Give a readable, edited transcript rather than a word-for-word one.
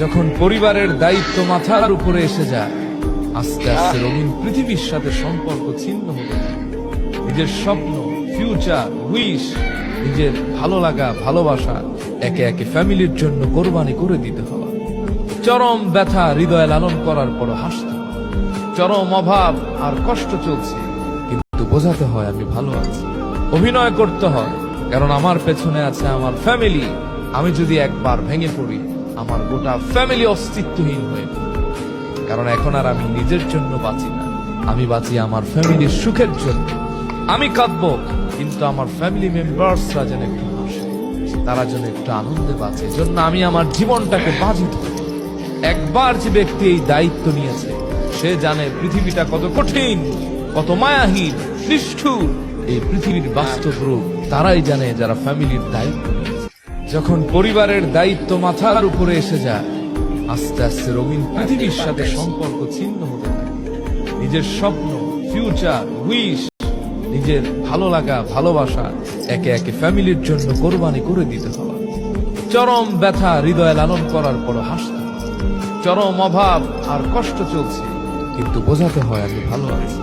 যখন পরিবারের দায়িত্ব মাথার উপরে এসে যায়, আস্তে আস্তে রঙিন পৃথিবীর সাথে সম্পর্ক ছিন্ন হতে থাকে। নিজের স্বপ্ন, ফিউচার, উইশ, নিজের ভালো লাগা, ভালোবাসা একে একে ফ্যামিলির জন্য কোরবানি করে দিতে হয়। চরম ব্যথা হৃদয়ে লালন করার পর হাসতে হয়। চরম অভাব আর কষ্ট চলছে, কিন্তু বোঝাতে হয় আমি ভালো আছি। অভিনয় করতে হয়, কারণ আমার পেছনে আছে আমার ফ্যামিলি। আমি যদি একবার ভেঙে পড়ি, আমার গোটা ফ্যামিলি অস্তিত্বহীন হয়ে পড়বে। কারণ এখন আর আমি নিজের জন্য বাঁচি না, আমি বাঁচি আমার ফ্যামিলির সুখের জন্য। আমি কাঁদবো, কিন্তু আমার ফ্যামিলি মেম্বার্সরা যেন একটু হাসে, তারা যেন একটু আনন্দে বাঁচে, জন্য আমি আমার জীবনটাকে বাজি ধরি। একবার যে ব্যক্তি এই দায়িত্ব নিয়েছে, সে জানে পৃথিবীটা কত কঠিন, কত মায়াহীন, নিষ্ঠুর। এই পৃথিবীর বাস্তব রূপ তারাই জানে যারা ফ্যামিলির দায়িত্ব নিয়েছে। যখন পরিবারের দায়িত্ব মাথার উপরে এসে যায়, আস্তে আস্তে রঙিন পৃথিবীর সাথে সম্পর্ক ছিন্ন হতে থাকে। নিজের স্বপ্ন, ফিউচার, উইশ, নিজের ভালো লাগা, ভালোবাসা একে একে ফ্যামিলির জন্য কোরবানি করে দিতে হয়। চরম ব্যথা হৃদয়ে লালন করার পর হাসতে হয়। চরম অভাব আর কষ্ট চলছে, কিন্তু বোঝাতে হয় আমি ভালো আছি।